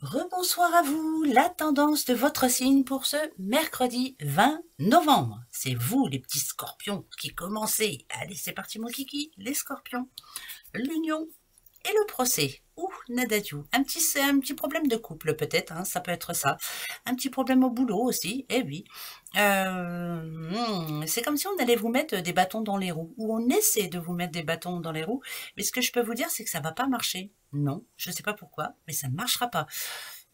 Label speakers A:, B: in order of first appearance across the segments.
A: Rebonsoir à vous, la tendance de votre signe pour ce mercredi 20 novembre. C'est vous les petits scorpions qui commencez. Allez, c'est parti mon kiki, les scorpions. L'union et le procès. Ouh, Nadadiou. Un petit problème de couple peut-être, hein, ça peut être ça. Un petit problème au boulot aussi, eh oui. C'est comme si on allait vous mettre des bâtons dans les roues, ou on essaie de vous mettre des bâtons dans les roues, mais ce que je peux vous dire, c'est que ça va pas marcher. Non, je sais pas pourquoi, mais ça ne marchera pas.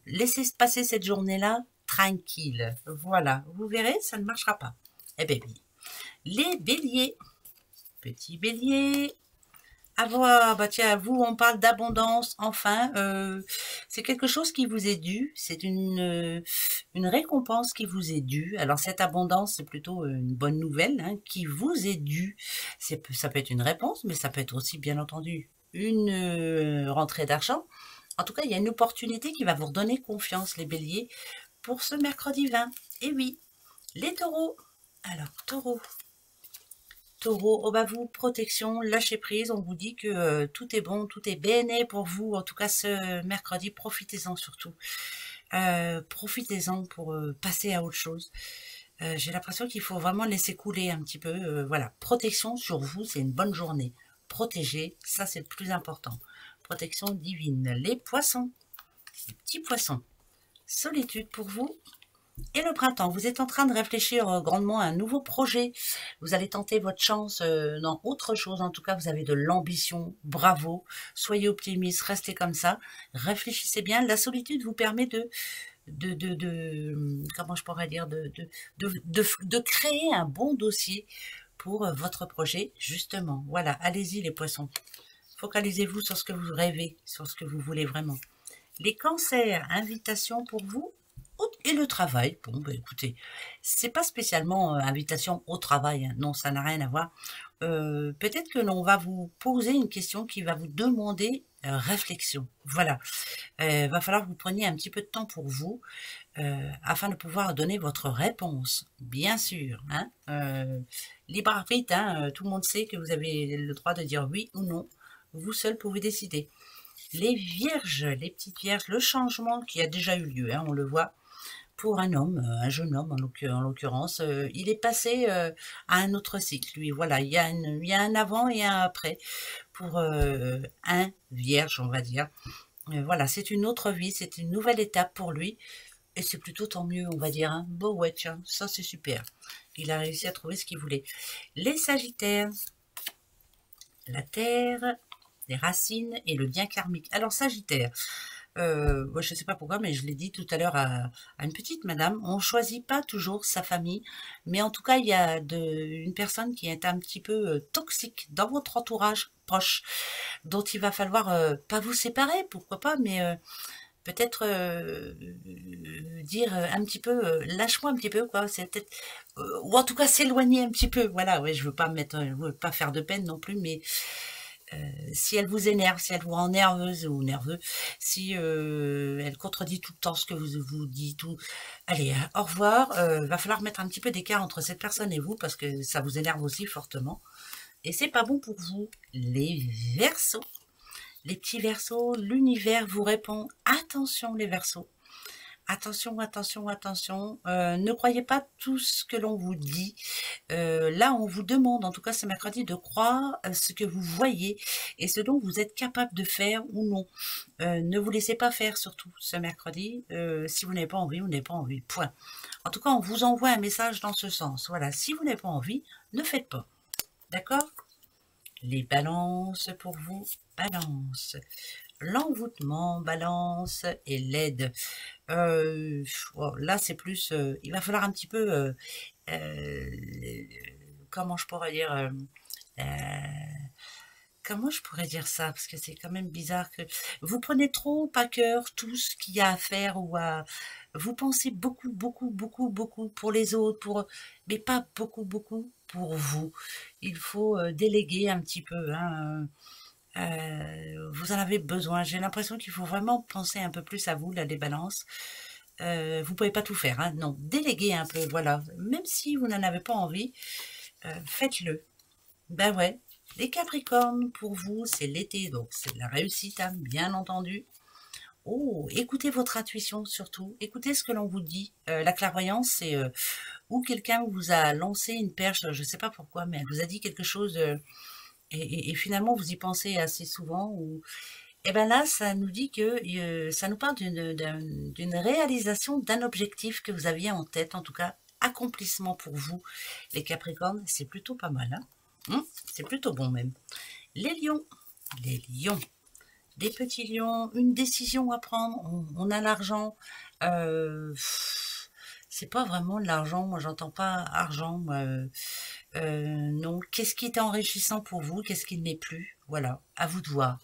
A: Laissez passer cette journée-là tranquille. Voilà, vous verrez, ça ne marchera pas. Eh bien oui. Les béliers. Petits béliers, ah bah tiens, vous, on parle d'abondance, enfin, c'est quelque chose qui vous est dû, c'est une récompense qui vous est due. Alors cette abondance, c'est plutôt une bonne nouvelle, hein, qui vous est due. Ça peut être une réponse, mais ça peut être aussi, bien entendu, une rentrée d'argent. En tout cas, il y a une opportunité qui va vous redonner confiance, les béliers, pour ce mercredi 20. Et oui, les taureaux. Alors, taureau. Taureau, oh bah vous, protection, lâchez prise, on vous dit que tout est bon, tout est béné pour vous, en tout cas ce mercredi, profitez-en surtout. Profitez-en pour passer à autre chose. J'ai l'impression qu'il faut vraiment laisser couler un petit peu. Voilà, protection sur vous, c'est une bonne journée. Protéger, ça c'est le plus important. Protection divine. Les poissons, les petits poissons. Solitude pour vous. Et le printemps, vous êtes en train de réfléchir grandement à un nouveau projet. Vous allez tenter votre chance dans autre chose. En tout cas, vous avez de l'ambition. Bravo. Soyez optimiste. Restez comme ça. Réfléchissez bien. La solitude vous permet comment je pourrais dire, de créer un bon dossier pour votre projet, justement. Voilà. Allez-y, les poissons. Focalisez-vous sur ce que vous rêvez, sur ce que vous voulez vraiment. Les cancers, invitation pour vous. Et le travail, bon, bah, écoutez, c'est pas spécialement invitation au travail, hein. Non, ça n'a rien à voir. Peut-être que l'on va vous poser une question qui va vous demander réflexion. Voilà, va falloir que vous preniez un petit peu de temps pour vous afin de pouvoir donner votre réponse, bien sûr. Hein. Libre arbitre, hein, tout le monde sait que vous avez le droit de dire oui ou non. Vous seul pouvez décider. Les vierges, les petites vierges, le changement qui a déjà eu lieu, hein, on le voit, pour un homme, un jeune homme en l'occurrence, il est passé à un autre cycle, lui. Voilà, il y a un avant et un après pour un vierge, on va dire. Voilà, c'est une autre vie, c'est une nouvelle étape pour lui. Et c'est plutôt tant mieux, on va dire. Hein. Bon, ouais, tiens, ça c'est super. Il a réussi à trouver ce qu'il voulait. Les sagittaires, la terre, les racines et le bien karmique. Alors, sagittaire, moi, je ne sais pas pourquoi, mais je l'ai dit tout à l'heure à une petite madame, on ne choisit pas toujours sa famille, mais en tout cas, il y a une personne qui est un petit peu toxique dans votre entourage proche, dont il va falloir pas vous séparer, pourquoi pas, mais peut-être dire un petit peu, lâche-moi un petit peu, quoi, c'est peut-être, ou en tout cas s'éloigner un petit peu, voilà, ouais, je veux pas je veux pas faire de peine non plus, mais si elle vous énerve, si elle vous rend nerveuse ou nerveux, si elle contredit tout le temps ce que vous dites, allez, au revoir. Va falloir mettre un petit peu d'écart entre cette personne et vous parce que ça vous énerve aussi fortement. Et c'est pas bon pour vous. Les Verseaux, les petits Verseaux, l'univers vous répond. Attention les Verseaux. Attention, attention, attention. Ne croyez pas tout ce que l'on vous dit. Là, on vous demande, en tout cas ce mercredi, de croire ce que vous voyez et ce dont vous êtes capable de faire ou non. Ne vous laissez pas faire, surtout ce mercredi. Si vous n'avez pas envie, vous n'avez pas envie. Point. En tout cas, on vous envoie un message dans ce sens. Voilà, si vous n'avez pas envie, ne faites pas. D'accord? Les balances pour vous. Balance. L'envoûtement, balance et l'aide. Là, c'est plus... il va falloir un petit peu... comment je pourrais dire... comment je pourrais dire ça? Parce que c'est quand même bizarre que... Vous prenez trop à cœur tout ce qu'il y a à faire ou à... Vous pensez beaucoup, beaucoup, beaucoup, beaucoup pour les autres, mais pas beaucoup, beaucoup pour vous. Il faut déléguer un petit peu, hein. Vous en avez besoin. J'ai l'impression qu'il faut vraiment penser un peu plus à vous, là, les balances. Vous pouvez pas tout faire, hein. Non, déléguez un peu, voilà. Même si vous n'en avez pas envie, faites-le. Ben ouais. Les Capricornes, pour vous, c'est l'été, donc c'est de la réussite, hein, bien entendu. Oh, écoutez votre intuition surtout. Écoutez ce que l'on vous dit. La clairvoyance, c'est où quelqu'un vous a lancé une perche, je ne sais pas pourquoi, mais elle vous a dit quelque chose et finalement vous y pensez assez souvent. Ou... Et bien là, ça nous dit que ça nous parle d'une réalisation d'un objectif que vous aviez en tête, en tout cas accomplissement pour vous, les Capricornes. C'est plutôt pas mal, hein. C'est plutôt bon même. Les lions, les lions. Des petits lions, une décision à prendre, on a l'argent, c'est pas vraiment de l'argent, moi j'entends pas argent, non. Qu'est-ce qui est enrichissant pour vous, qu'est-ce qui ne l'est plus? Voilà, à vous de voir.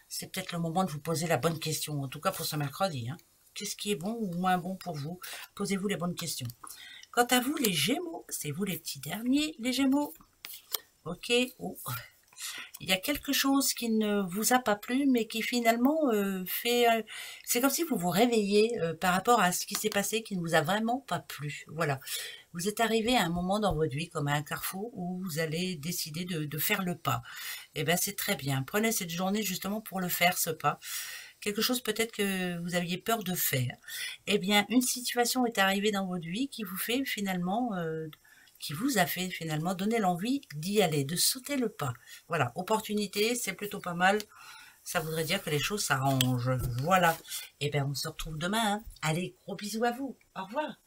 A: C'est peut-être le moment de vous poser la bonne question, en tout cas pour ce mercredi, hein. Qu'est-ce qui est bon ou moins bon pour vous? Posez-vous les bonnes questions. Quant à vous, les Gémeaux, c'est vous les petits derniers, les Gémeaux. Ok, oh. Il y a quelque chose qui ne vous a pas plu, mais qui finalement fait... c'est comme si vous vous réveillez par rapport à ce qui s'est passé, qui ne vous a vraiment pas plu. Voilà. Vous êtes arrivé à un moment dans votre vie, comme à un carrefour, où vous allez décider de faire le pas. Et bien, c'est très bien. Prenez cette journée justement pour le faire, ce pas. Quelque chose peut-être que vous aviez peur de faire. Eh bien, une situation est arrivée dans votre vie qui vous fait finalement... qui vous a fait finalement donner l'envie d'y aller, de sauter le pas. Voilà, opportunité, c'est plutôt pas mal. Ça voudrait dire que les choses s'arrangent. Voilà. Et bien, on se retrouve demain, hein. Allez, gros bisous à vous. Au revoir.